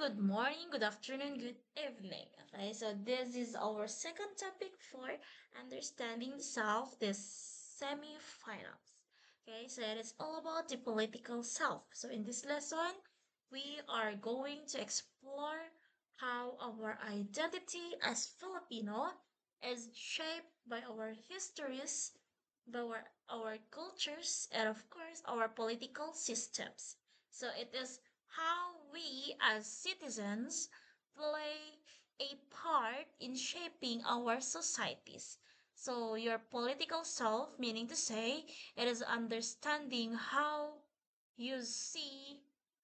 good morning, good afternoon, good evening. Okay, so this is our second topic for understanding the self, the semi-finals. Okay, so it is all about the political self. So in this lesson, we are going to explore how our identity as Filipino is shaped by our histories, by our cultures, and of course, our political systems. So it is how we as citizens play a part in shaping our societies. So your political self, meaning to say, it is understanding how you see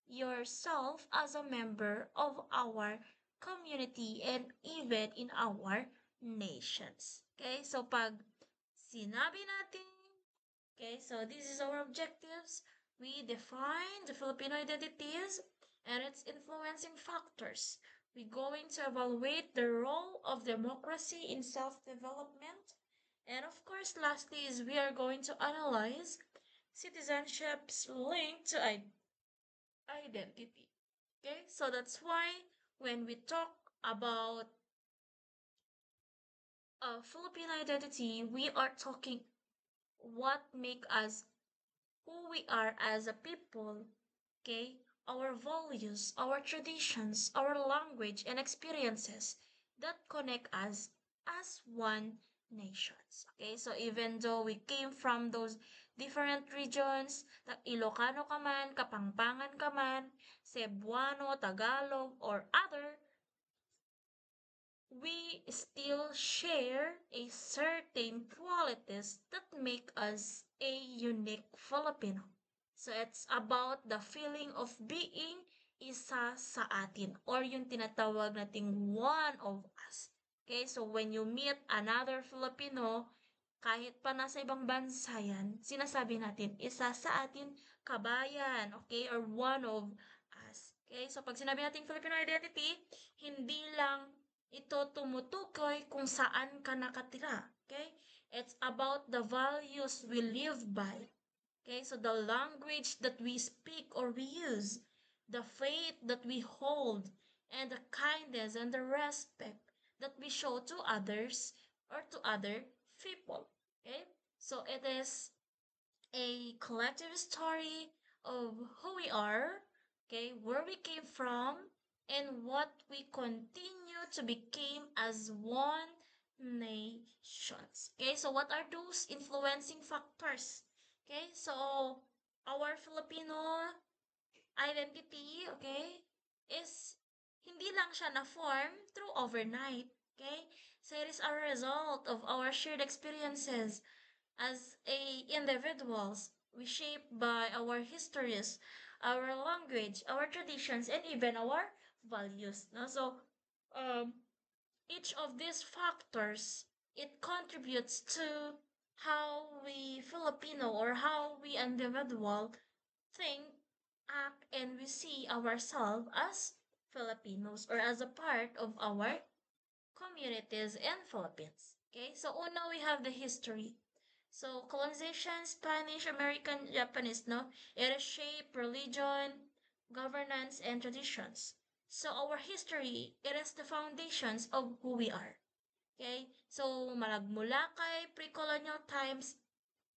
yourself as a member of our community and even in our nations. Okay, so pag sinabi natin, okay, so this is our objectives. We define the Filipino identities and its influencing factors. We're going to evaluate the role of democracy in self-development. And of course, lastly is we are going to analyze citizenship's link to identity. Okay, so that's why when we talk about Filipino identity, we are talking what make us who we are as a people, okay? Our values, our traditions, our language and experiences that connect us as one nations. Okay, so even though we came from those different regions, Ilocano ka man, Kapampangan ka man, Cebuano, Tagalog, or other, we still share a certain qualities that make us a unique Filipino. So it's about the feeling of being isa sa atin or yung tinatawag nating one of us. Okay, so when you meet another Filipino, kahit pa nasa ibang bansa yan, sinasabi natin, isa sa atin, kabayan, okay, or one of us. Okay, so pag sinabi natin Filipino identity, hindi lang ito tumutukoy kung saan ka nakatira. Okay? It's about the values we live by. Okay? So the language that we speak or we use, the faith that we hold, and the kindness and the respect that we show to others or to other people. Okay? So it is a collective story of who we are, okay, where we came from, and what we continue to become as one nations. Okay, so what are those influencing factors? Okay, so our Filipino identity, okay, is hindi lang siya na-form through overnight. Okay, so it is a result of our shared experiences as a individuals, we shaped by our histories, our language, our traditions, and even our values. No? So, um, each of these factors it contributes to how we Filipino or how we individual think, act, and we see ourselves as Filipinos or as a part of our communities in Philippines. Okay, so una we have the history. So colonization, Spanish, American, Japanese, no? It shaped religion, governance, and traditions. So our history, it is the foundations of who we are. Okay? So malagmula kay pre-colonial times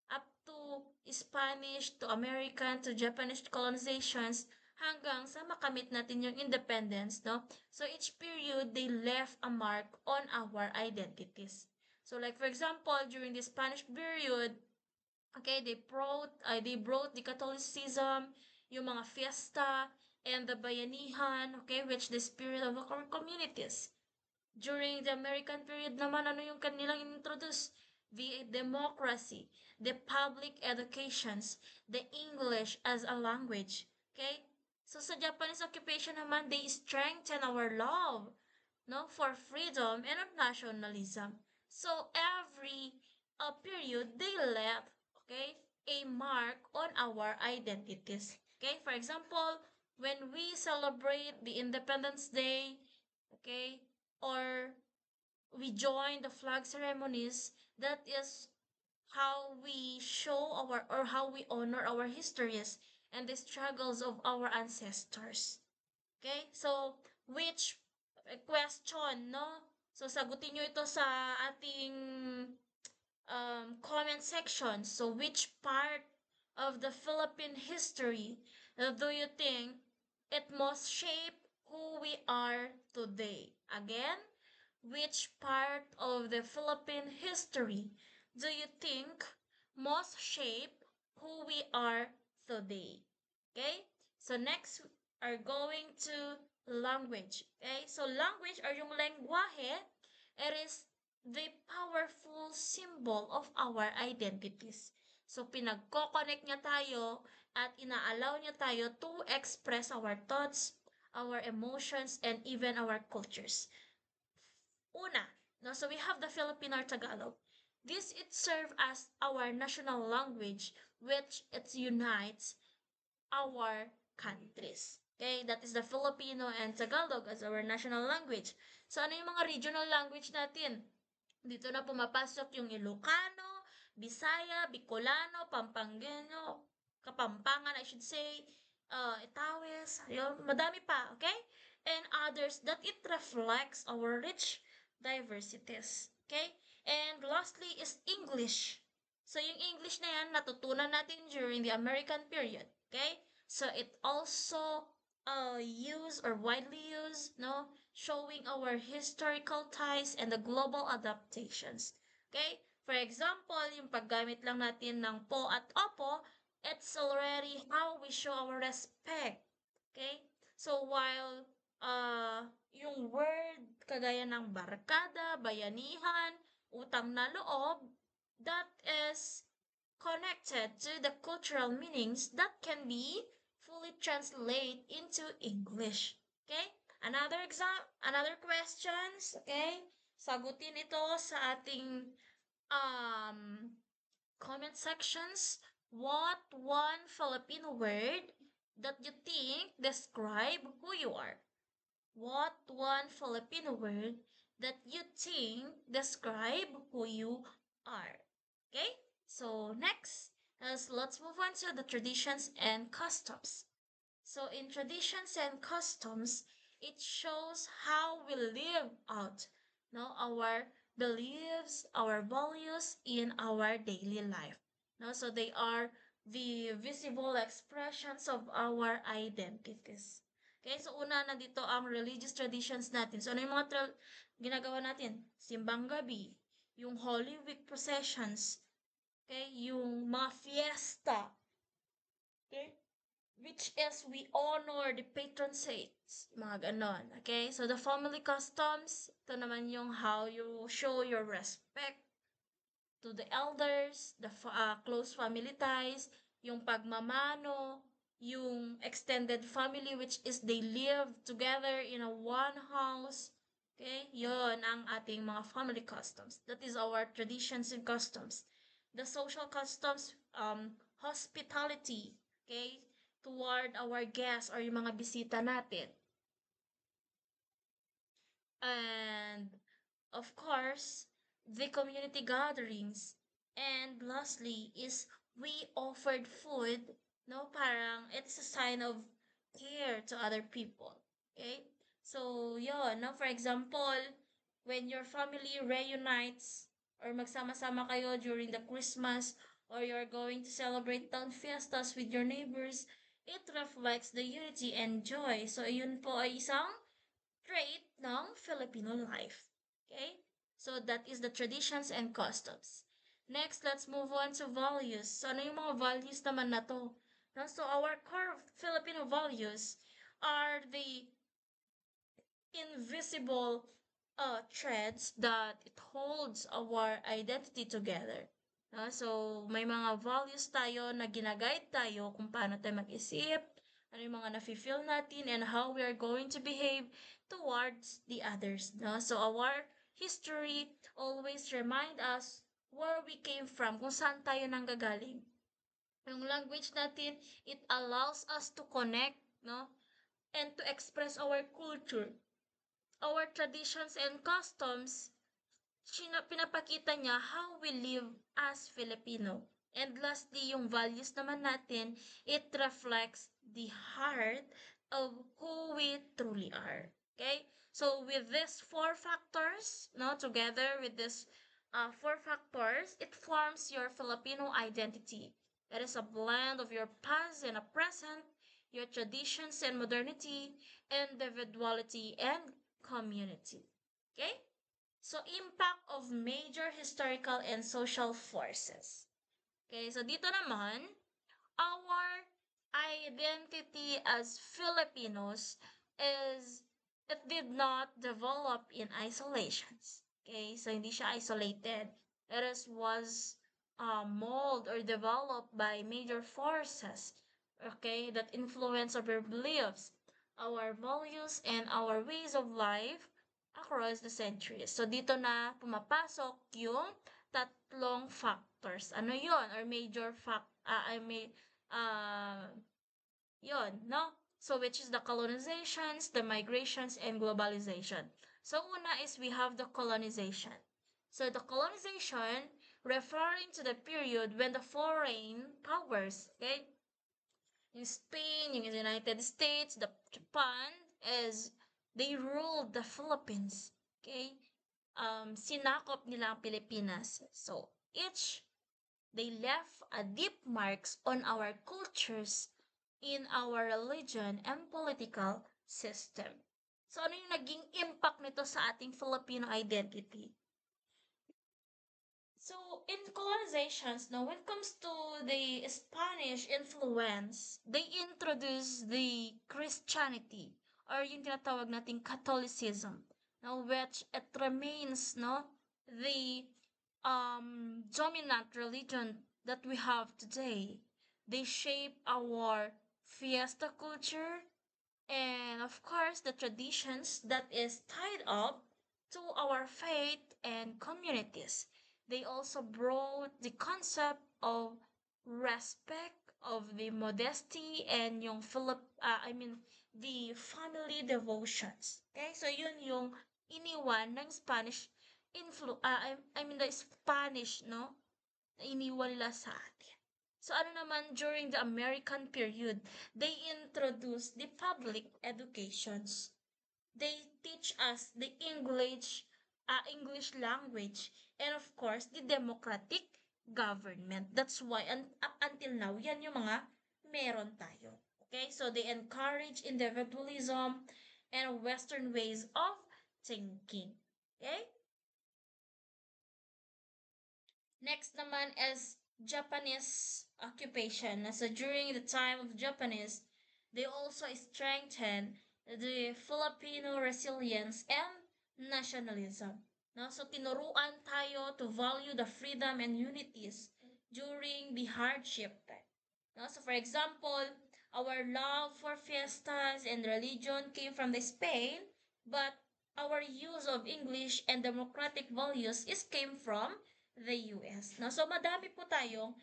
up to Spanish, to American, to Japanese colonizations, hanggang sa makamit natin yung independence, no? So each period, they left a mark on our identities. So like for example, during the Spanish period, okay, they brought the Catholicism, yung mga fiesta, and the bayanihan, okay, which the spirit of our communities. During the American period naman, ano yung kanilang introduce? The democracy, the public educations, the English as a language. Okay? So sa Japanese occupation naman, they strengthen our love, no, for freedom and of nationalism. So every period, they left, okay, a mark on our identities. Okay? For example, when we celebrate the Independence Day, okay, or we join the flag ceremonies, that is how we show our or how we honor our histories and the struggles of our ancestors. Okay, so which question, no? So, sagutin nyo ito sa ating comment section. So, which part of the Philippine history do you think it most shape who we are today? Again, which part of the Philippine history do you think most shape who we are today? Okay? So next are going to language. Okay? So language or yung lengguwahe, it is the powerful symbol of our identities. So pinagko-connect niya tayo at inaalaw niya tayo to express our thoughts, our emotions, and even our cultures. Una, no, so we have the Filipino or Tagalog. This it serves as our national language, which it unites our countries. Okay, that is the Filipino and Tagalog as our national language. So ano yung mga regional language natin? Dito na pumapasok yung Ilocano, Bisaya, Bicolano, Pampangano, Kapampangan, I should say, Itawes, ayun, madami pa, okay? And others that it reflects our rich diversities, okay? And lastly is English. So yung English na yan, natutunan natin during the American period, okay? So it also used or widely used, no, showing our historical ties and the global adaptations. Okay? For example, yung paggamit lang natin ng po at opo, it's already how we show our respect. Okay? So while yung word kagaya ng barkada, bayanihan, utang na loob, that is connected to the cultural meanings that can be fully translated into English. Okay? Another questions, okay? Sagutin ito sa ating um comment sections. What one Filipino word that you think describe who you are? What one Filipino word that you think describe who you are? Okay? So next, let's move on to the traditions and customs. So in traditions and customs, it shows how we live out, no, our beliefs, our values in our daily life. No, so they are the visible expressions of our identities. Okay, so una na dito ang religious traditions natin. So ano yung mga ginagawa natin? Simbang gabi, yung Holy Week processions, okay, yung mga fiesta, okay, which is we honor the patron saints, mga ganon. Okay? So, the family customs, ito naman yung how you show your respect to the elders, the close family ties, yung pagmamano, yung extended family, which is they live together in a one house. Okay? Yon ang ating mga family customs. That is our traditions and customs. The social customs, hospitality, okay, toward our guests or yung mga bisita natin. And, of course, the community gatherings. And lastly is we offered food, no, parang it's a sign of care to other people. Okay? So, yun, no? For example, when your family reunites or magsama-sama kayo during the Christmas or you're going to celebrate town fiestas with your neighbors, it reflects the unity and joy. So, yun po ay isang trait ng Filipino life. Okay? So, that is the traditions and customs. Next, let's move on to values. So, ano yung mga values naman na to? No? So, our core Filipino values are the invisible threads that it holds our identity together. So, may mga values tayo na ginaguide tayo kung paano tayo mag-isip, ano yung mga nafe-feel natin, and how we are going to behave towards the others. So, our history always remind us where we came from, kung saan tayo nanggagaling. Yung language natin, it allows us to connect, no? And to express our culture, our traditions and customs, pinapakita niya how we live as Filipino. And lastly, yung values naman natin, it reflects the heart of who we truly are. Okay, so with these four factors, no, together with this four factors, it forms your Filipino identity. It is a blend of your past and a present, your traditions and modernity, individuality and community. Okay, so impact of major historical and social forces. Okay, so dito naman, our identity as Filipinos is it did not develop in isolations. Okay, so hindi siya isolated. Was molded or developed by major forces. Okay, that influence our beliefs, our values, and our ways of life across the centuries. So dito na pumapasok yung tatlong factors. Ano yon or major uh, yon, no? So which is the colonizations, the migrations, and globalization. So una is we have the colonization. So the colonization referring to the period when the foreign powers, okay, in Spain, in the United States, the Japan, as they ruled the Philippines, okay, sinakop nila ang Pilipinas. So each they left a deep marks on our cultures, in our religion, and political system. So ano yung naging impact nito sa ating Filipino identity? So in colonizations, now when it comes to the Spanish influence, they introduced the Christianity or yung tinatawag nating Catholicism, now which it remains no the dominant religion that we have today. They shape our fiesta culture and of course the traditions that is tied up to our faith and communities. They also brought the concept of respect, of the modesty, and yung the family devotions. Okay, so yun yung iniwan ng Spanish the Spanish, no? Na iniwan nila sa atin. So ano naman during the American period, they introduced the public educations. They teach us the English language, and of course, the democratic government. That's why, up until now, yan yung mga meron tayo. Okay, so they encourage individualism and Western ways of thinking. Okay? Next naman is Japanese occupation. So during the time of Japanese, they also strengthened the Filipino resilience and nationalism. No? So tinuruan tayo to value the freedom and unities during the hardship time. No? So for example, our love for fiestas and religion came from the Spain, but our use of English and democratic values came from the US. No? So madami po tayong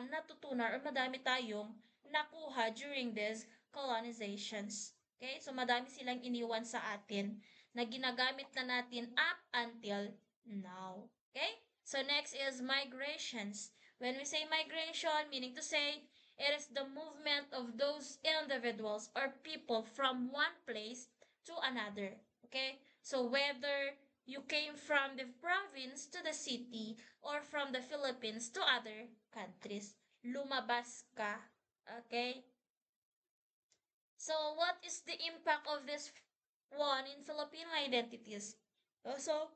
natutunan or madami tayong nakuha during these colonizations. Okay? So madami silang iniwan sa atin na ginagamit na natin up until now. Okay? So next is migrations. When we say migration, meaning to say it is the movement of those individuals or people from one place to another. Okay? So whether you came from the province to the city or from the Philippines to other countries, lumabas ka. Okay? So what is the impact of this one in Filipino identities? So,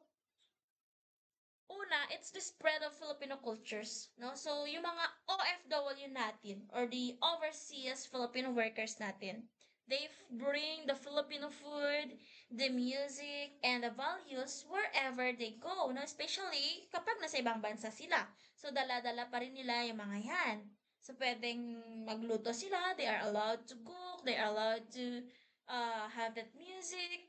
una, it's the spread of Filipino cultures, no? So, yung mga OFW natin or the overseas Filipino workers natin, they bring the Filipino food, the music, and the values wherever they go, no? Especially kapag nasa ibang bansa sila. So, dala-dala pa rin nila yung mga yan. So, pwedeng magluto sila, they are allowed to cook, they are allowed to have that music,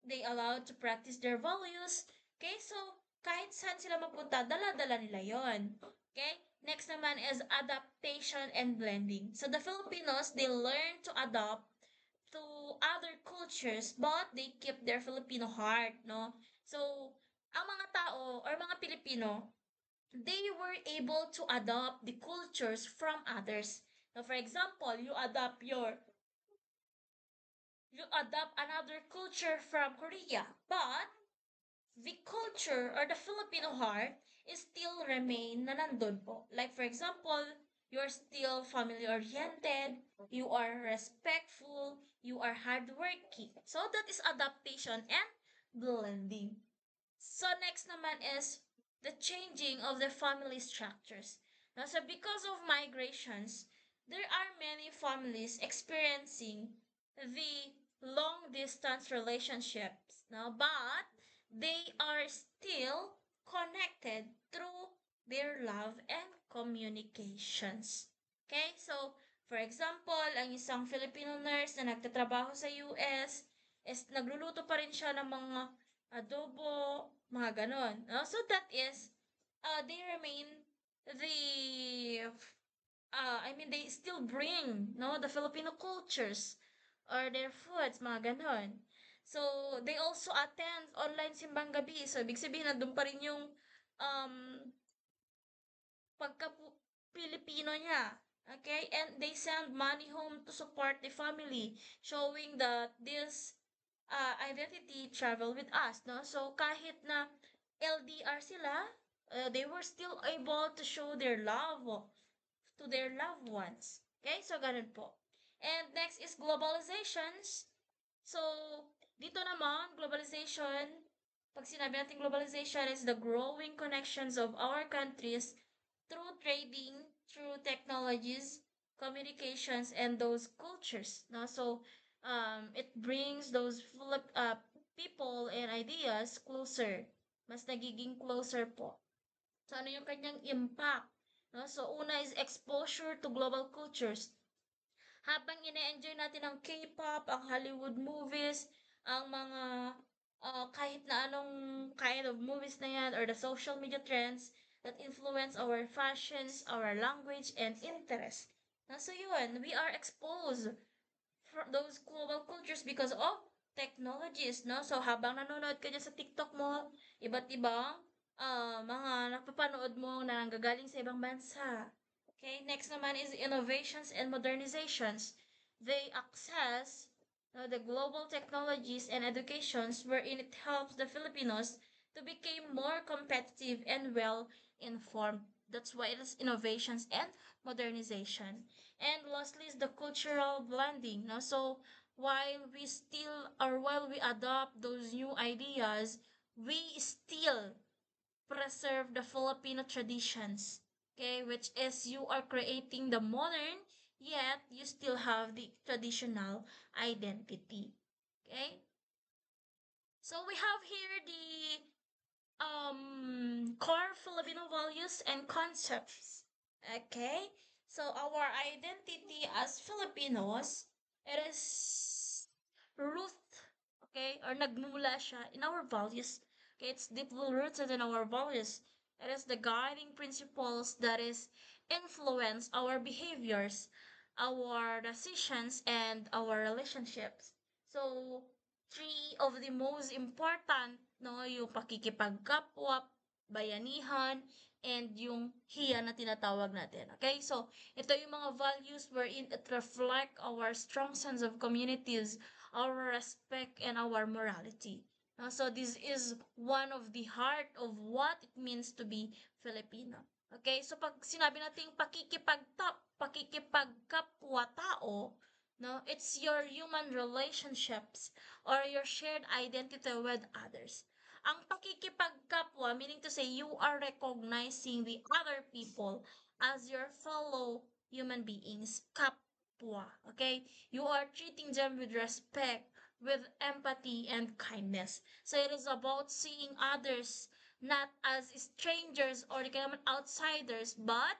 they allowed to practice their values. Okay, so kahit saan sila mapunta, dala-dala nila yon. Okay? Next naman is adaptation and blending. So the Filipinos, they learn to adapt to other cultures, but they keep their Filipino heart, no? So, ang mga tao or mga Pilipino, they were able to adopt the cultures from others. Now, for example, you adopt your you adopt another culture from Korea, but the culture or the Filipino heart is still remain na nandun po. Like for example, you're still family oriented, you are respectful, you are hardworking. So that is adaptation and blending. So next naman is the changing of the family structures. Now, so because of migrations, there are many families experiencing the long distance relationships now, but they are still connected through their love and communications. Okay, so for example, ang isang Filipino nurse na nagtatrabaho sa US is nagluluto pa rin siya ng mga adobo, mga ganon. No? So that is, they remain the, they still bring, no, the Filipino cultures or their foods, mga ganon. So, they also attend online simbang gabi. So, ibig sabihin, nandun pa rin yung um, pagka-Pilipino niya. Okay? And they send money home to support the family, showing that this identity travel with us, no? So, kahit na LDR sila, they were still able to show their love to their loved ones. Okay? So, ganun po. And next is globalizations. So, dito naman, globalization, pag sinabi natin globalization is the growing connections of our countries through trading, through technologies, communications, and those cultures. No? So, it brings those people and ideas closer. Mas nagiging closer po. So, ano yung kanyang impact? No? So, una is exposure to global cultures. Habang ine-enjoy natin ang K-pop, ang Hollywood movies, ang mga kahit na anong kind of movies na yan or the social media trends that influence our fashions, our language, and interest. So yun, we are exposed from those global cultures because of technologies, no? So habang nanonood ka dyan sa TikTok mo, iba't ibang mga napapanood mo na nanggagaling sa ibang bansa. Okay, next naman is innovations and modernizations. They access the global technologies and educations wherein it helps the Filipinos to become more competitive and well informed. That's why it is innovations and modernization. And lastly is the cultural blending. No? So while we adopt those new ideas, we still preserve the Filipino traditions, okay, which is you are creating the modern, yet you still have the traditional identity, okay? So we have here the core Filipino values and concepts, okay? So our identity as Filipinos, it is root, okay, or nagmula siya in our values. Okay, it's deeply rooted in our values. It is the guiding principles that is influence our behaviors, our decisions, and our relationships. So, three of the most important, no, yung pakikipagkapwa, bayanihan, and yung hiya na tinatawag natin. Okay? So, ito yung mga values wherein it reflect our strong sense of communities, our respect, and our morality. So this is one of the heart of what it means to be Filipino. Okay, so pag sinabi nating pakikipagkapwa-tao, no, it's your human relationships or your shared identity with others. Ang pakikipagkapwa, meaning to say you are recognizing the other people as your fellow human beings, kapwa, okay? You are treating them with respect, with empathy and kindness. So it is about seeing others not as strangers or outsiders, but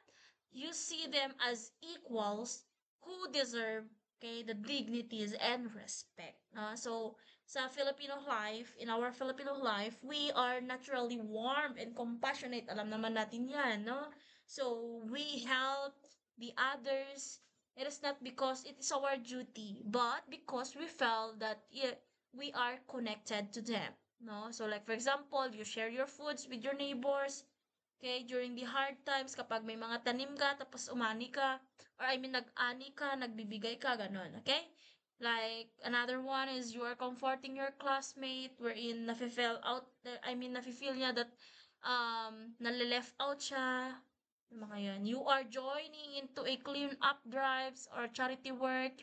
you see them as equals who deserve, okay, the dignities and respect. So sa Filipino life, in our Filipino life, we are naturally warm and compassionate. Alam naman natin yan, no? So we help the others. It is not because it is our duty, but because we felt that we are connected to them. No? So like for example, you share your foods with your neighbors. Okay, during the hard times, kapag may mga tanim ka, tapos umani ka, or nag-ani ka, nagbibigay ka, ganun. Okay? Like, another one is you are comforting your classmate wherein nafe-feel out, nafe-feel niya that nale-left out siya. Yung mga yun. You are joining into a clean up drives or charity work.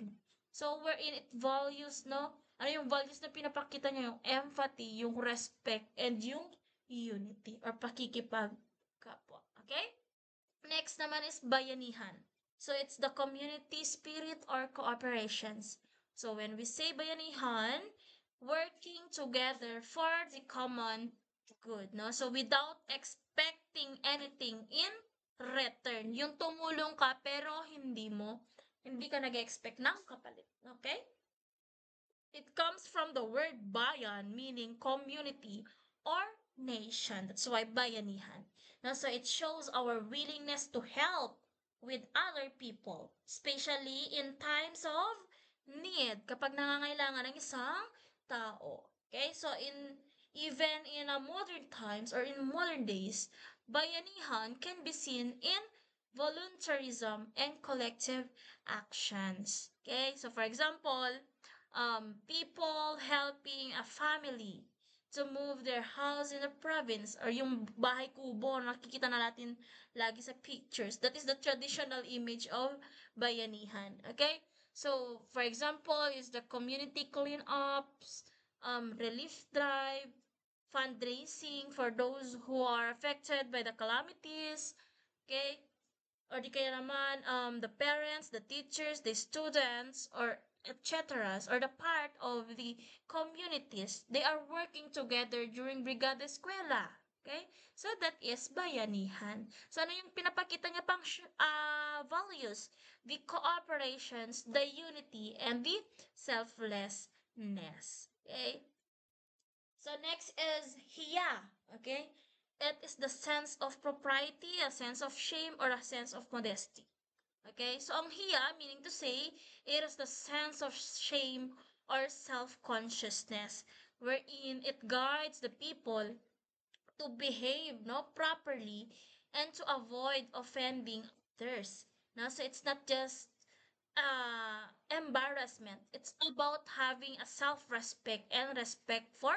So, wherein it values, no? Ano yung values na pinapakita niya? Yung empathy, yung respect, and yung unity or pakikipagkapwa. Okay? Next naman is bayanihan. So it's the community spirit or cooperations. So when we say bayanihan, working together for the common good, no? So without expecting anything in return. Yung tumulong ka pero hindi ka nag-expect ng kapalit. Okay? It comes from the word bayan, meaning community or nation. That's why bayanihan. Now, so it shows our willingness to help with other people, especially in times of need, kapag nangangailangan ng isang tao. Okay? So, even in modern times or in modern days, bayanihan can be seen in voluntarism and collective actions. Okay? So, for example, people helping a family to move their house in the province or yung bahay kubo na nakikita na natin lagi sa pictures. That is the traditional image of bayanihan. Okay? So, for example, is the community cleanups, relief drive, fundraising for those who are affected by the calamities. Okay? Or di kaya naman the parents, the teachers, the students, or etc. or the part of the communities, they are working together during Brigada Eskwela. Okay? So that is bayanihan. So ano yung pinapakita niya pang values? The cooperations, the unity, and the selflessness. Okay? So next is hiya. Okay? It is the sense of propriety, a sense of shame, or a sense of modesty. Okay? So ang hiya, meaning to say, it is the sense of shame or self-consciousness wherein it guides the people to behave no properly and to avoid offending others. No? So it's not just embarrassment. It's about having a self-respect and respect for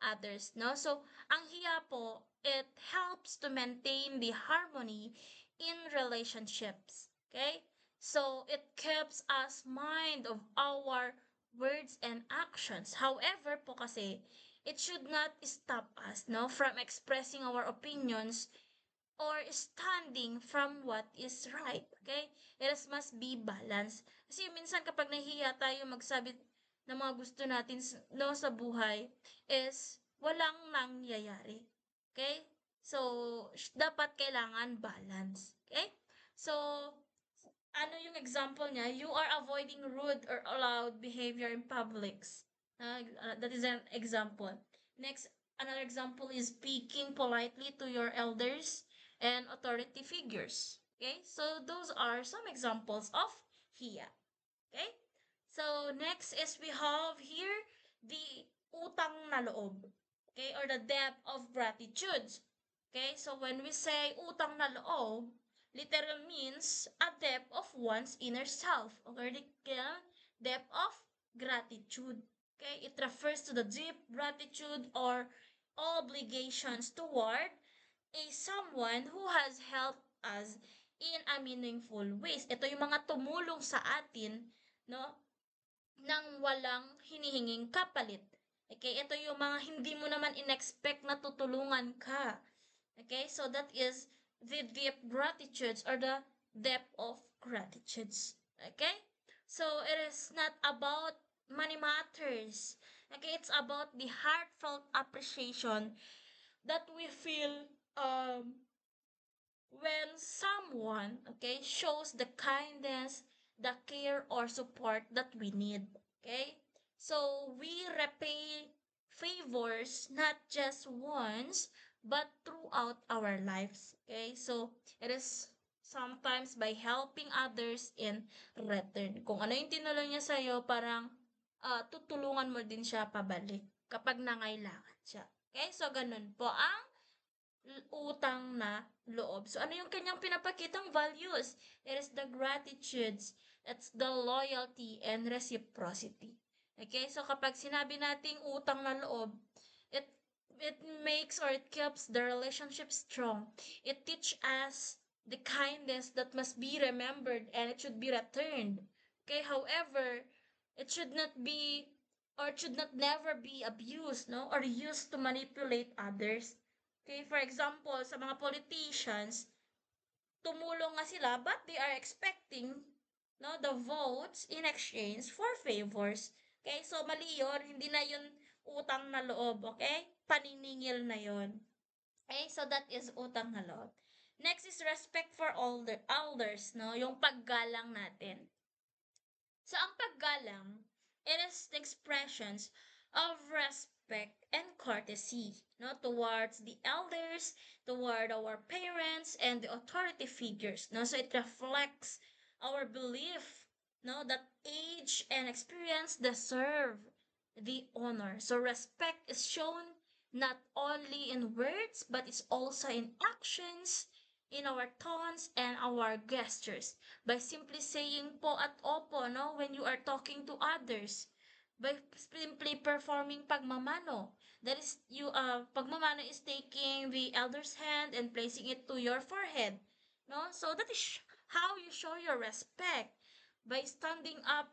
others, no? So, ang hiya po, it helps to maintain the harmony in relationships, okay? So, it keeps us mind of our words and actions. However po kasi, it should not stop us, no, from expressing our opinions or standing from what is right. Okay? It must be balanced. Kasi minsan kapag nahihiya tayo magsabi ng mga gusto natin no, sa buhay is walang nangyayari. Okay? So, dapat kailangan balance. Okay? So, ano yung example niya? You are avoiding rude or loud behavior in publics. That is an example. Next, another example is speaking politely to your elders and authority figures. Okay, so those are some examples of hiya. Okay, so next is we have here the utang na loob. Okay, or the debt of gratitude. Okay, so when we say utang na loob, literal means a debt of one's inner self. Okay, the debt of gratitude. Okay, it refers to the deep gratitude or obligations toward a someone who has helped us in a meaningful ways. Ito yung mga tumulong sa atin, no, nang walang hinihinging kapalit. Okay, ito yung mga hindi mo naman inexpect na tutulungan ka. Okay, so that is the deep gratitudes or the depth of gratitudes. Okay, so it is not about money matters. Okay, it's about the heartfelt appreciation that we feel when someone, okay, shows the kindness, the care or support that we need. Okay, so we repay favors not just once but throughout our lives. Okay, so it is sometimes by helping others in return. Kung ano yung tinulong niya sa'yo, parang tutulungan mo din siya pabalik kapag nangailangan siya. Okay, so ganun po ang utang na loob. So, ano yung kanyang pinapakitang values? It is the gratitudes, It's the loyalty and reciprocity. Okay, so kapag sinabi nating utang na loob, it it makes or it keeps the relationship strong. It teach us the kindness that must be remembered and it should be returned. Okay, however, it should not be or it should not never be abused, no, or used to manipulate others. Okay, for example, sa mga politicians, tumulong nga sila but they are expecting no the votes in exchange for favors. Okay? So mali 'yon, hindi na 'yun utang na loob, okay? Paniningil na 'yon. Okay? So that is utang na loob. Next is respect for elders, no? Yung paggalang natin. So ang paggalang, it is the expressions of respect and courtesy, no, towards the elders, toward our parents and the authority figures, no. So it reflects our belief, no, that age and experience deserve the honor. So respect is shown not only in words but it's also in actions, in our tones and our gestures by simply saying po at opo, no, when you are talking to others, by simply performing pagmamano. That is, pagmamano is taking the elder's hand and placing it to your forehead, no? So that is how you show your respect by standing up,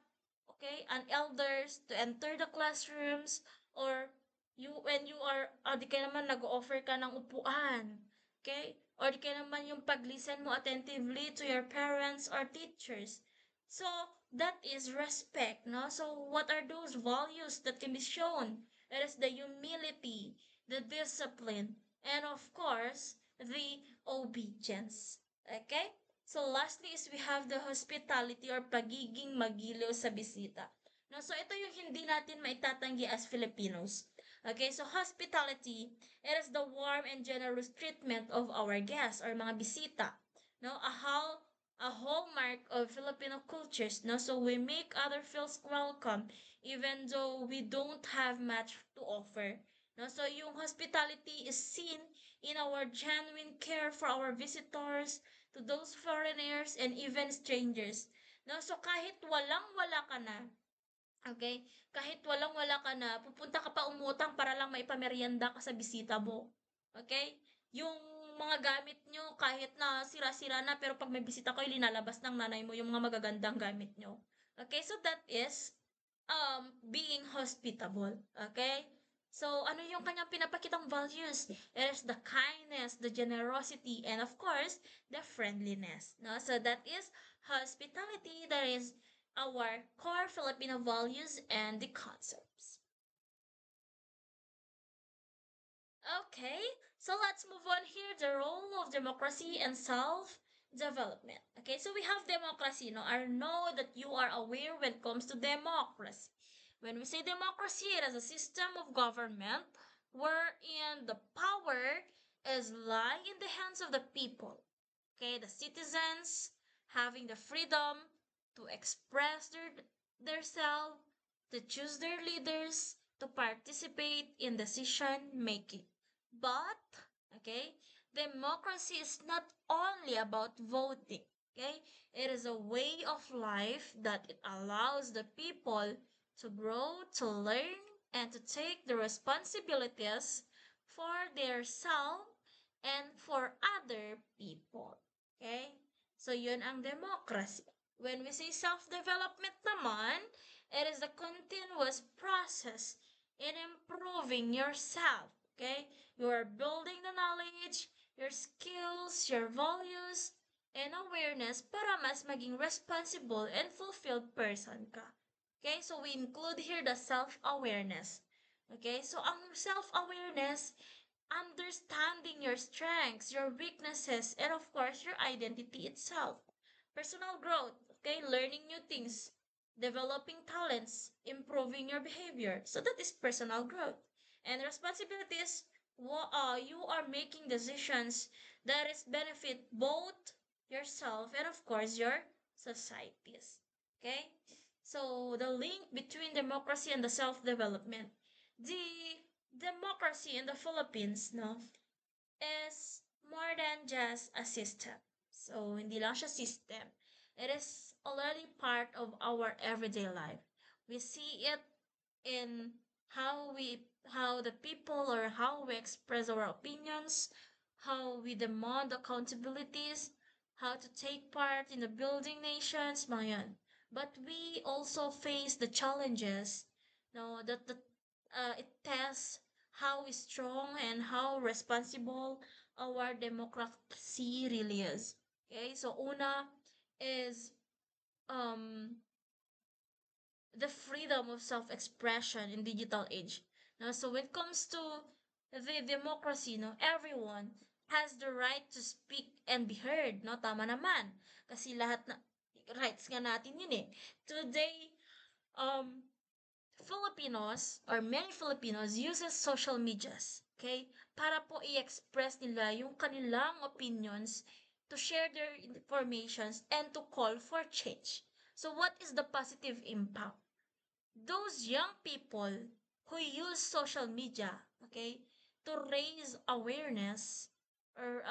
okay, and elders to enter the classrooms or you when you are di ka naman nag-offer ka ng upuan, okay? Or di ka naman yung pag-listen mo attentively to your parents or teachers. So, that is respect, no? So, what are those values that can be shown? It is the humility, the discipline, and of course, the obedience. Okay? So, lastly is we have the hospitality or pagiging magiliw sa bisita. No, so ito yung hindi natin maitatanggi as Filipinos. Okay, so hospitality, it is the warm and generous treatment of our guests or mga bisita. No, a hallmark of Filipino cultures. No, so we make other feels welcome even though we don't have much to offer. No, so yung hospitality is seen in our genuine care for our visitors, to those foreigners and even strangers. No, so kahit walang-wala ka na, okay? Kahit walang-wala ka na, pupunta ka pa umutang para lang maipameryenda ka sa bisita mo. Okay? Yung mga gamit nyo, kahit na sira-sira na, pero pag may bisita kayo, linalabas ng nanay mo yung mga magagandang gamit nyo. Okay? So that is being hospitable. Okay? So, ano yung kanyang pinapakitang values? It is the kindness, the generosity, and of course, the friendliness. No? So, that is hospitality. That is our core Filipino values and the concepts. Okay, so let's move on here. The role of democracy and self-development. Okay, so we have democracy. No, I know that you are aware when it comes to democracy. When we say democracy, it is a system of government wherein the power is lying in the hands of the people. Okay, the citizens having the freedom to express their self, to choose their leaders, to participate in decision making. But, okay, democracy is not only about voting. Okay, it is a way of life that it allows the people to grow, to learn, and to take the responsibilities for their self and for other people. Okay? So, yun ang democracy. When we say self-development naman, it is a continuous process in improving yourself. Okay? You are building the knowledge, your skills, your values, and awareness para mas maging responsible and fulfilled person ka. Okay? So, we include here the self-awareness. Okay? So, ang self-awareness, understanding your strengths, your weaknesses, and of course, your identity itself. Personal growth, okay, learning new things, developing talents, improving your behavior. So that is personal growth. And responsibilities, you are making decisions that is benefit both yourself and of course your societies. Okay? So the link between democracy and the self-development. The democracy in the Philippines, no, is more than just a system. So, hindi lang siya system. It is already part of our everyday life. We see it in how the people or how we express our opinions, how we demand accountabilities, how to take part in the building nations, mga yan. But we also face the challenges, no, that it tests how strong and how responsible our democracy really is. Okay, so una is um the freedom of self-expression in digital age. Now, so when it comes to the democracy, no, everyone has the right to speak and be heard, no? Tama naman. Kasi lahat na rights nga natin yun eh. Today, um, Filipinos or many Filipinos uses social medias, okay? Para po i-express nila yung kanilang opinions, to share their informations, and to call for change. So what is the positive impact? Those young people who use social media, okay, to raise awareness or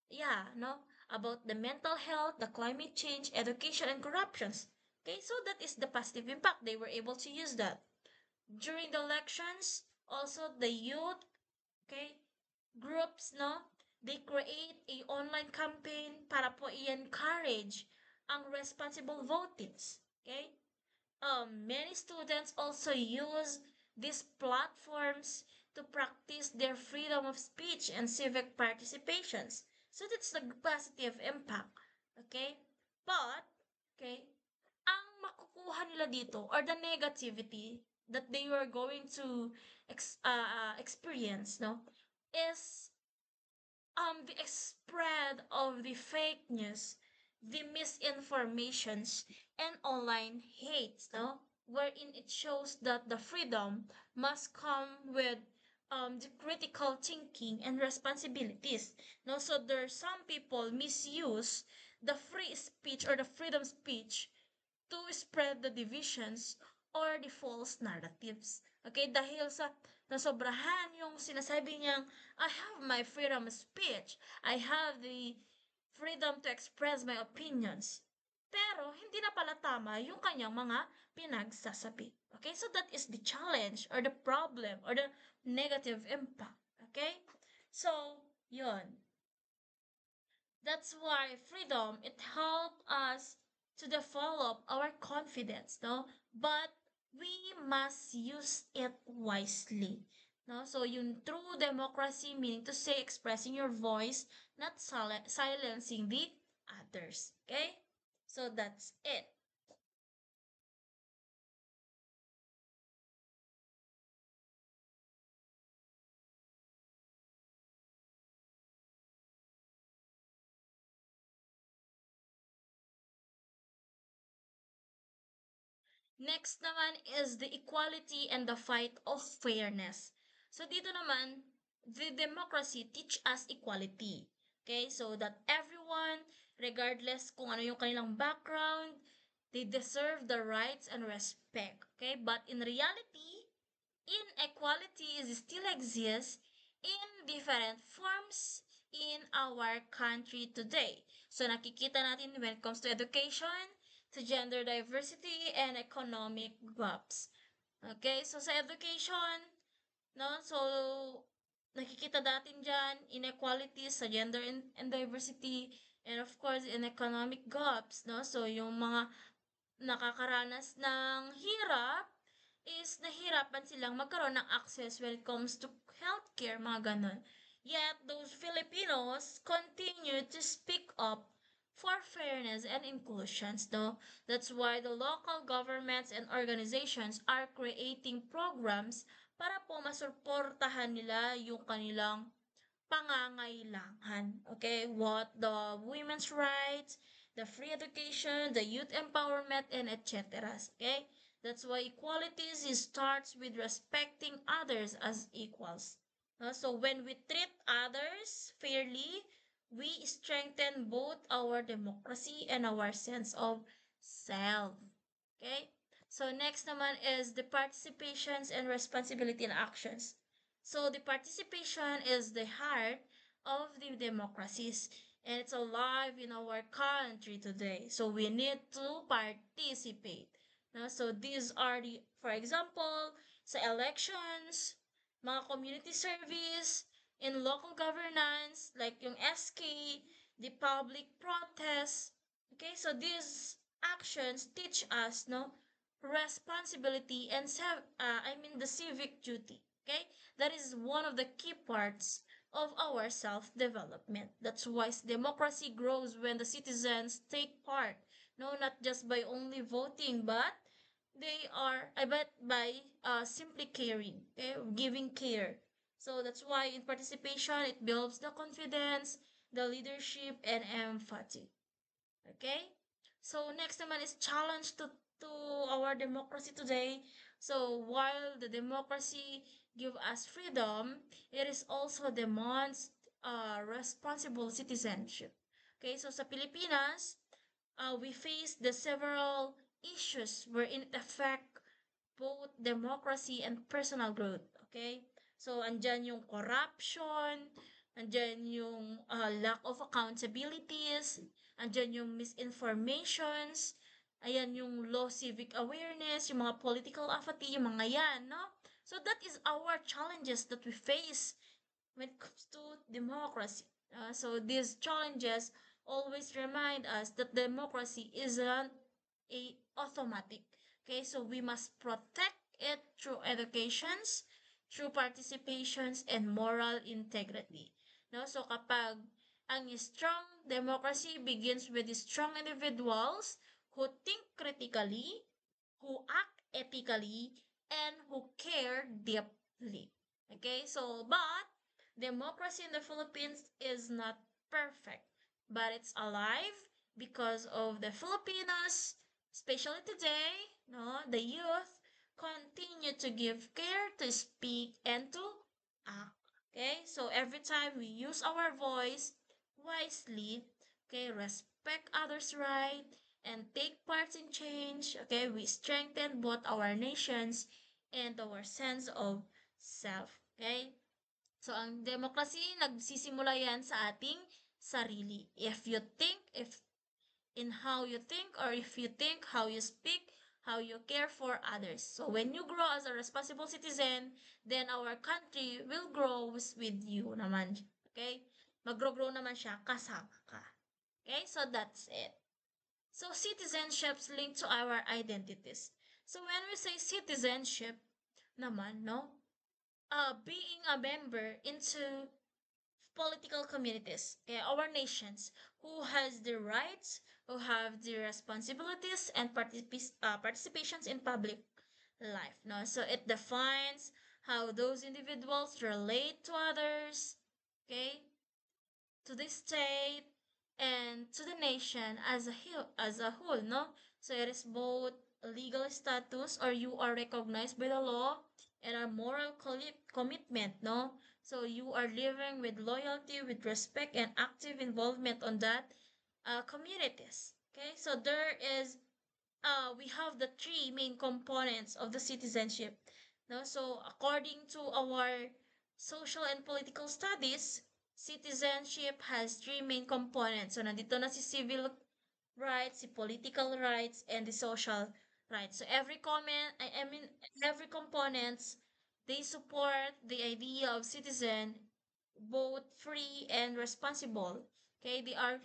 yeah, no, about the mental health, the climate change, education, and corruptions. Okay, so that is the positive impact. They were able to use that. During the elections, also the youth, okay, groups, no, they create a online campaign para po i-encourage ang responsible votings. Okay? Many students also use these platforms to practice their freedom of speech and civic participations. So that's the positive impact. Okay? But, okay, ang makukuha nila dito or the negativity that they were going to experience, no, is the spread of the fake news, the misinformations, and online hate, no? Wherein it shows that the freedom must come with the critical thinking and responsibilities. No, so there are some people misuse the free speech or the freedom speech to spread the divisions or the false narratives. Okay, dahil sa nasobrahan yung sinasabi niyang, I have my freedom of speech, I have the freedom to express my opinions. Pero hindi na pala tama yung kanyang mga pinagsasabi. Okay, so that is the challenge or the problem or the negative impact. Okay, so yun. That's why freedom, it helps us to develop our confidence, no? But we must use it wisely, no? So yung true democracy, meaning to say expressing your voice, not silencing the others, okay? So that's it. Next naman is the equality and the fight of fairness. So dito naman, the democracy teach us equality. Okay? So that everyone, regardless kung ano yung kanilang background, they deserve the rights and respect. Okay? But in reality, inequality still exists in different forms in our country today. So nakikita natin when it comes to education, to gender diversity, and economic gaps. Okay, so sa education, no, so nakikita natin dyan inequalities sa gender and diversity, and of course in economic gaps, no, so yung mga nakakaranas ng hirap is nahirapan silang magkaroon ng access when it comes to healthcare, mga ganon. Yet, those Filipinos continue to speak up for fairness and inclusions, no? That's why the local governments and organizations are creating programs para po masuportahan nila yung kanilang pangangailangan. Okay, what the women's rights, the free education, the youth empowerment, and etc. Okay, that's why equality starts with respecting others as equals. So when we treat others fairly, we strengthen both our democracy and our sense of self. Okay? So next naman is the participations and responsibility in actions. So the participation is the heart of the democracies. and it's alive in our country today. So we need to participate. No? So these are the, for example, sa elections, mga community service, in local governance, like yung SK, the public protest. Okay, so these actions teach us, no, responsibility and the civic duty. Okay, that is one of the key parts of our self-development. That's why democracy grows when the citizens take part. No, not just by only voting, but they are, I bet, by simply caring, okay, giving care. So that's why in participation, it builds the confidence, the leadership, and empathy. Okay? So next naman is challenge to our democracy today. So while the democracy give us freedom, it is also demands responsible citizenship. Okay, so sa Pilipinas, we face the several issues wherein it affect both democracy and personal growth. Okay? So, andyan yung corruption, andyan yung lack of accountabilities, andyan yung misinformations, ayan yung low civic awareness, yung mga political apathy, yung mga yan, no? So, that is our challenges that we face when it comes to democracy. So, these challenges always remind us that democracy isn't a automatic. Okay, so we must protect it through educations, through participations, and moral integrity. No, so kapag ang strong democracy begins with strong individuals who think critically, who act ethically, and who care deeply. Okay, so but democracy in the Philippines is not perfect, but it's alive because of the Filipinos, especially today, no, the youth continue to give care, to speak, and to act. Okay, so every time we use our voice wisely, okay, respect others' right, and take part in change, okay, we strengthen both our nations and our sense of self. Okay, so ang democracy nagsisimula yan sa ating sarili. If in how you think, or if you think how you speak, how you care for others. So when you grow as a responsible citizen, then our country will grow with you naman. Okay? Mag-grow naman siya kasama ka. Okay? So that's it. So citizenships linked to our identities. So when we say citizenship naman, no? Being a member into political communities, okay, our nations, who has the rights, who have the responsibilities, and participations in public life. No, so it defines how those individuals relate to others, okay, to the state, and to the nation as a whole. No, so it is both a legal status, or you are recognized by the law, and a moral commitment. No, so you are living with loyalty, with respect, and active involvement on that communities. Okay, so there is we have the three main components of the citizenship. No, so according to our social and political studies, citizenship has three main components. So nandito na si civil rights, si political rights, and the social rights. So I mean every components, they support the idea of citizen, both free and responsible. Okay, they are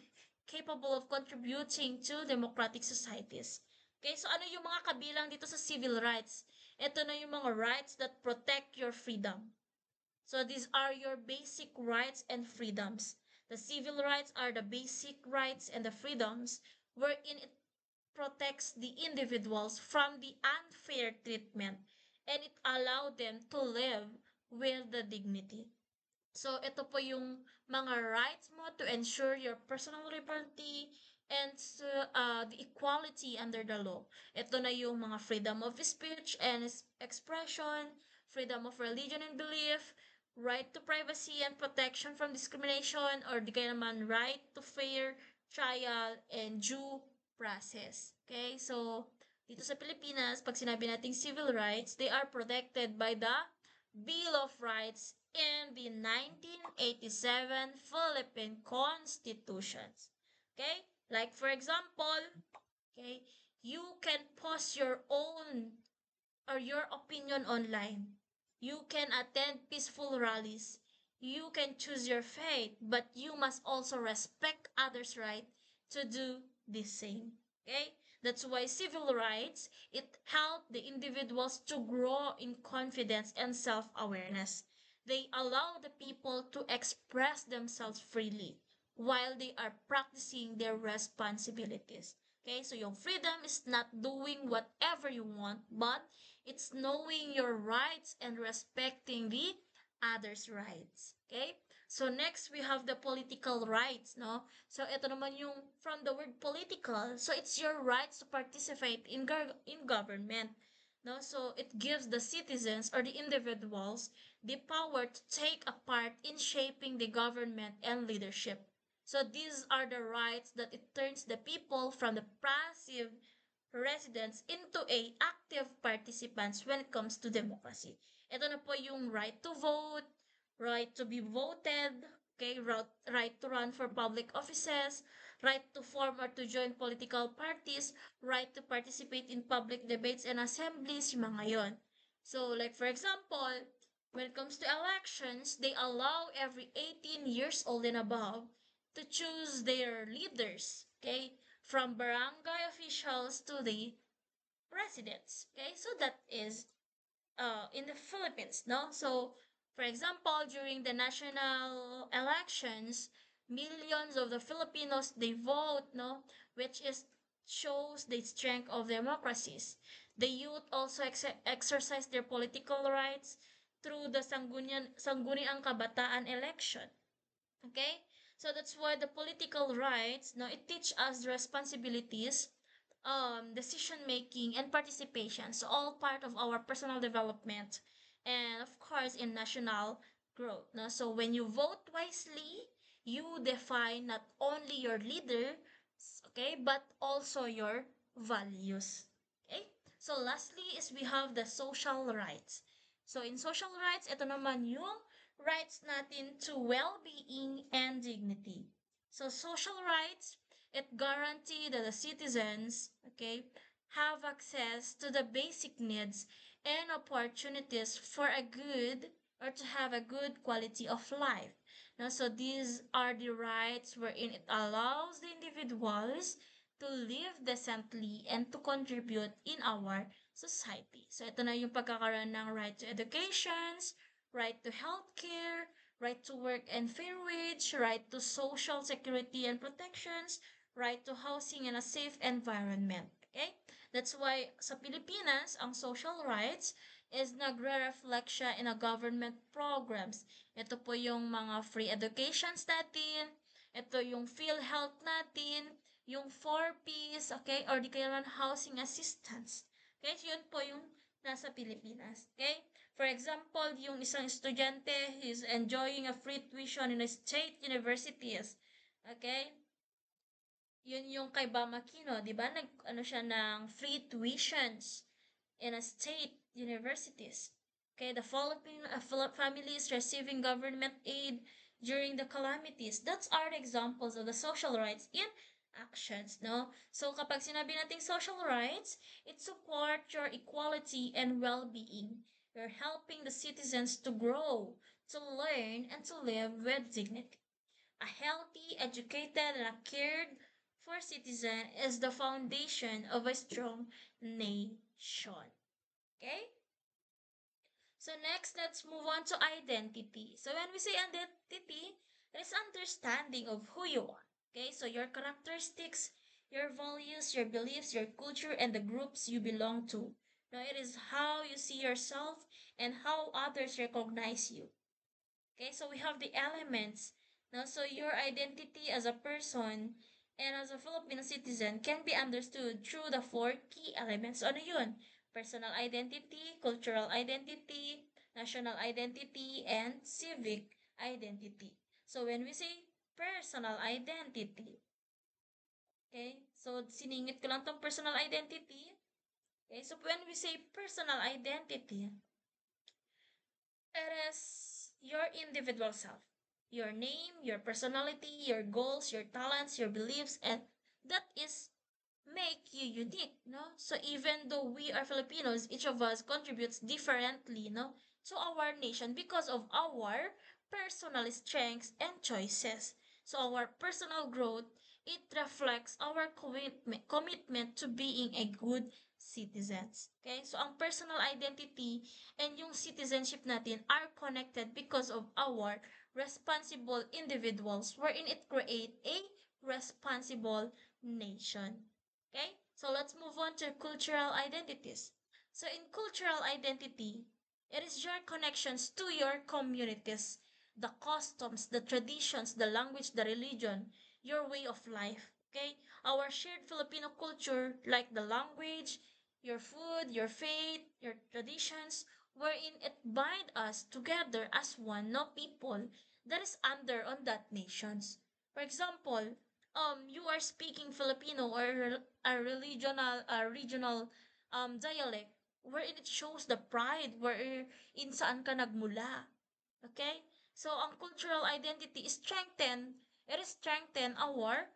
capable of contributing to democratic societies. Okay, so ano yung mga kabilang dito sa civil rights? Ito na yung mga rights that protect your freedom. So these are your basic rights and freedoms. The civil rights are the basic rights and the freedoms wherein it protects the individuals from the unfair treatment, and it allow them to live with the dignity. So, ito po yung mga rights mo to ensure your personal liberty and the equality under the law. Ito na yung mga freedom of speech and expression, freedom of religion and belief, right to privacy and protection from discrimination, or di kaya naman right to fair trial and due process. Okay? So, dito sa Pilipinas, pag sinabi nating civil rights, they are protected by the Bill of Rights in the 1987 Philippine Constitution. Okay? Like for example, okay, you can post your own or your opinion online. You can attend peaceful rallies. You can choose your faith, but you must also respect others' right to do the same. Okay? That's why civil rights, it helped the individuals to grow in confidence and self-awareness. They allow the people to express themselves freely while they are practicing their responsibilities. Okay, so yung freedom is not doing whatever you want, but it's knowing your rights and respecting the others' rights. Okay? So next we have the political rights, no? So ito naman yung from the word political. So it's your rights to participate in government. No? So it gives the citizens or the individuals the power to take a part in shaping the government and leadership. So these are the rights that it turns the people from the passive residents into a active participants when it comes to democracy. Ito na po yung right to vote, right to be voted, okay, right to run for public offices, right to form or to join political parties, right to participate in public debates and assemblies, yung mga yon. So, like for example, when it comes to elections, they allow every 18 years old and above to choose their leaders, okay? From barangay officials to the presidents. Okay, so that is in the Philippines, no? So, for example, during the national elections, millions of the Filipinos they vote, no, which is shows the strength of democracies. The youth also exercise their political rights through the Sangguniang Kabataan election. Okay? So that's why the political rights, no, it teach us responsibilities, decision making and participation. So all part of our personal development and of course in national growth. No? So when you vote wisely, you define not only your leader, okay, but also your values. Okay? So lastly is we have the social rights. So in social rights, ito naman yung rights natin to well-being and dignity. So social rights, it guarantee that the citizens, okay, have access to the basic needs and opportunities for a good or to have a good quality of life. Now, so these are the rights wherein it allows the individuals to live decently and to contribute in our society. So ito na yung pagkakaroon ng right to educations, right to healthcare, right to work and fair wage, right to social security and protections, right to housing and a safe environment. Okay? That's why sa Pilipinas, ang social rights is nagre-reflect siya in a government programs. Ito po yung mga free educations natin, ito yung PhilHealth natin, yung 4Ps, okay, or di kaya housing assistance. Okay, so yun po yung nasa Pilipinas. Okay? For example, yung isang estudyante is enjoying a free tuition in a state universities. Okay? Yun yung kay Bamakino, di ba? Nag-ano siya ng free tuitions in a state universities. Okay, the Philippine families receiving government aid during the calamities. That's our examples of the social rights in actions, no? So kapag sinabi nating social rights, it support your equality and well-being. You're helping the citizens to grow, to learn, and to live with dignity. A healthy, educated, and a cared for citizen is the foundation of a strong nation. Okay? So next, let's move on to identity. So when we say identity, it is understanding of who you are. Okay? So your characteristics, your values, your beliefs, your culture, and the groups you belong to. Now, it is how you see yourself and how others recognize you. Okay? So we have the elements. Now, so your identity as a person and as a Filipino citizen can be understood through the four key elements. Ano yun? Personal identity, cultural identity, national identity, and civic identity. So when we say personal identity, okay, so siningit ko lang tong personal identity. Okay, so when we say personal identity, It is your individual self, your name, your personality, your goals, your talents, your beliefs, and that is make you unique, no? So even though we are Filipinos, each of us contributes differently, no, to our nation because of our personal strengths and choices. So our personal growth, it reflects our commitment to being a good citizens. Okay? So ang personal identity and yung citizenship natin are connected because of our responsible individuals wherein it create a responsible nation. Okay? So let's move on to cultural identities. So in cultural identity, it is your connections to your communities, the customs, the traditions, the language, the religion, your way of life. Okay? Our shared Filipino culture, like the language, your food, your faith, your traditions, wherein it bind us together as one, no people that is under on that nations. For example, you are speaking Filipino or a regional dialect wherein it shows the pride where in saan ka nagmula. Okay? So ang cultural identity is strengthen our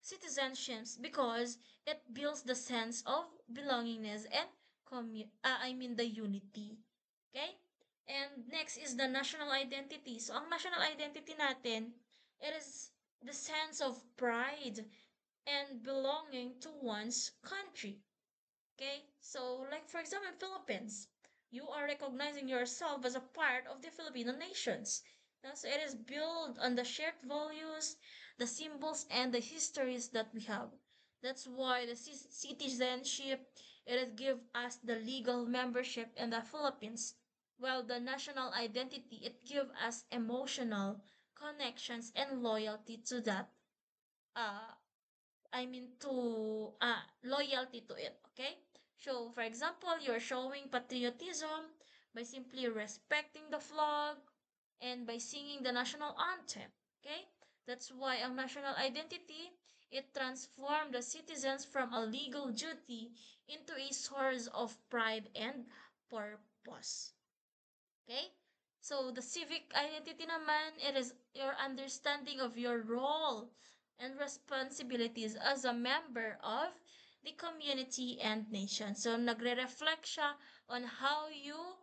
citizenships because it builds the sense of belongingness and the unity. Okay? And next is the national identity. So ang national identity natin, it is the sense of pride and belonging to one's country. Okay? So, like for example, Philippines, you are recognizing yourself as a part of the Filipino nations. So it is built on the shared values, the symbols, and the histories that we have. That's why the citizenship, it is give us the legal membership in the Philippines, while the national identity, it give us emotional connections and loyalty to that uh to loyalty to it, okay? So, for example, you're showing patriotism by simply respecting the flag and by singing the national anthem, okay? That's why ang national identity, it transformed the citizens from a legal duty into a source of pride and purpose. Okay? So, the civic identity naman, it is your understanding of your role and responsibilities as a member of the community and nation. So, nagre-reflect siya on how you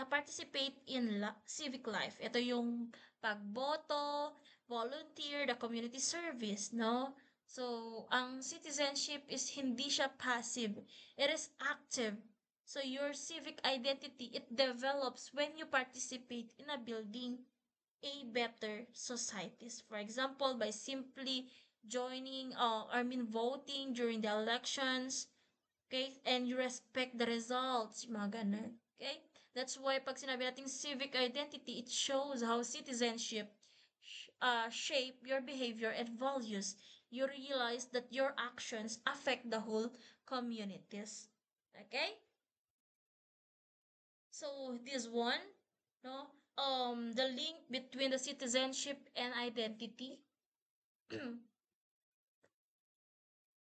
participate in civic life. Ito yung pagboto, volunteer, the community service, no? So, ang citizenship is hindi siya passive. It is active. So, your civic identity, it develops when you participate in a building a better societies. For example, by simply joining, voting during the elections, okay? And you respect the results, mga ganun. Okay? That's why pag sinabi nating civic identity, it shows how citizenship shape your behavior and values. You realize that your actions affect the whole communities. Okay? So this one, no, the link between the citizenship and identity.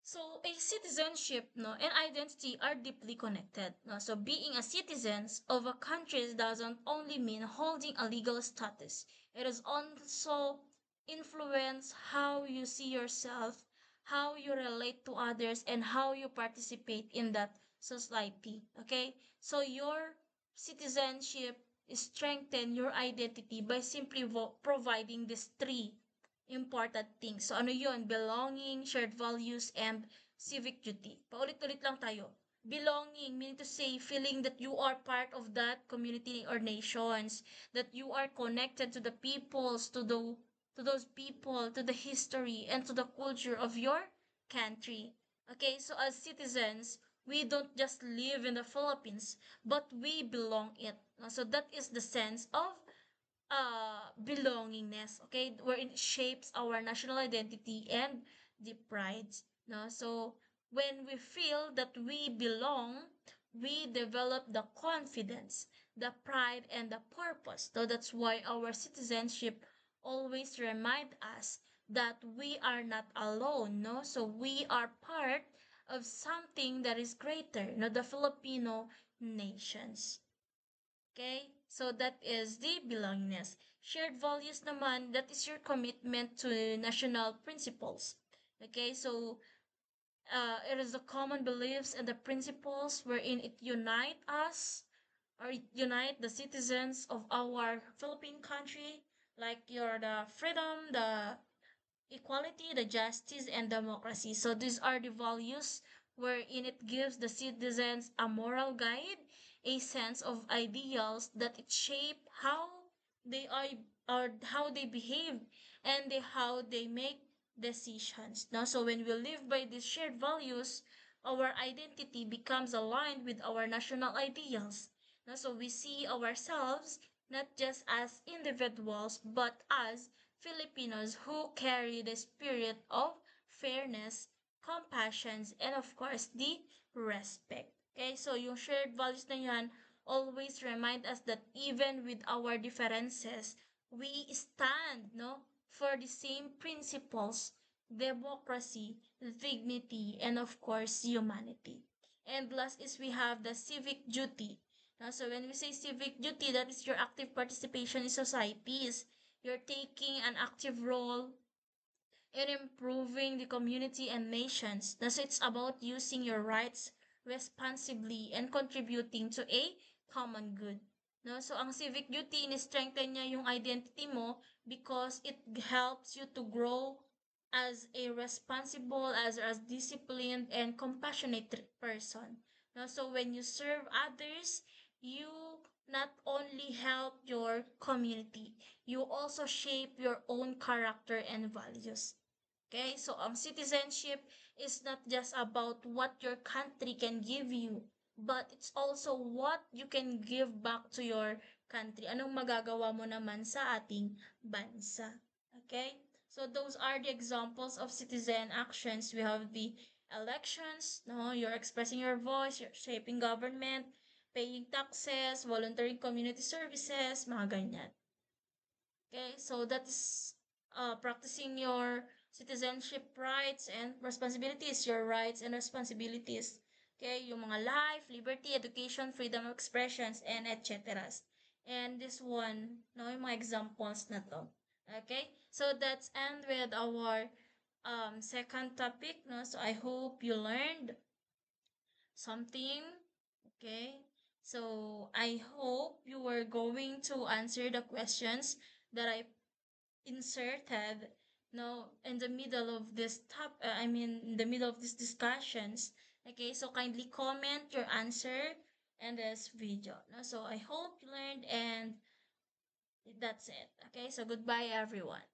So a citizenship, no, and identity are deeply connected. No? So being a citizen of a country doesn't only mean holding a legal status. It is also influence how you see yourself, how you relate to others, and how you participate in that society. Okay? So your citizenship strengthen your identity by simply providing these three important things. So ano yun? Belonging, shared values, and civic duty. Paulit-ulit lang tayo. Belonging, meaning to say, feeling that you are part of that community or nations, that you are connected to the peoples, to those people, to the history, and to the culture of your country. Okay, so as citizens, we don't just live in the Philippines, but we belong it. So that is the sense of belongingness, okay, where it shapes our national identity and the pride, no? So when we feel that we belong, we develop the confidence, the pride, and the purpose. So that's why our citizenship always remind us that we are not alone, no? So we are part of something that is greater, no, the Filipino nations. Okay? So that is the belongingness. Shared values naman, that is your commitment to national principles. Okay? So it is the common beliefs and the principles wherein it unite us or it unite the citizens of our Philippine country, like your the freedom, the equality, the justice, and democracy. So these are the values wherein it gives the citizens a moral guide, a sense of ideals that it shape how they are or how they behave and how they make decisions. Now, so when we live by these shared values, our identity becomes aligned with our national ideals. Now, so we see ourselves not just as individuals but as Filipinos who carry the spirit of fairness, compassion, and of course, the respect. Okay, so yung shared values na yan always remind us that even with our differences, we stand, no, for the same principles, democracy, dignity, and of course, humanity. And last is we have the civic duty. Now, so when we say civic duty, that is your active participation in societies. You're taking an active role in improving the community and nations. Thus, it's about using your rights responsibly and contributing to a common good. No? So, ang civic duty, in-strengthen niya yung identity mo because it helps you to grow as a responsible, as disciplined, and compassionate person. No? So, when you serve others, you not only help your community, you also shape your own character and values. Okay, so citizenship is not just about what your country can give you, but it's also what you can give back to your country. Anong magagawa mo naman sa ating bansa. Okay, so those are the examples of citizen actions. We have the elections, no, you're expressing your voice, you're shaping government, paying taxes, volunteering community services, mga ganyan. Okay, so that's practicing your citizenship rights and responsibilities, your rights and responsibilities. Okay, yung mga life, liberty, education, freedom of expressions, and etc. And this one, no, yung mga examples na to. Okay, so that's end with our second topic. No, so I hope you learned something. Okay, so I hope you were going to answer the questions that I inserted no in the middle of this in the middle of these discussions. Okay, so kindly comment your answer in this video, no? So I hope you learned, and that's it. Okay, so goodbye everyone.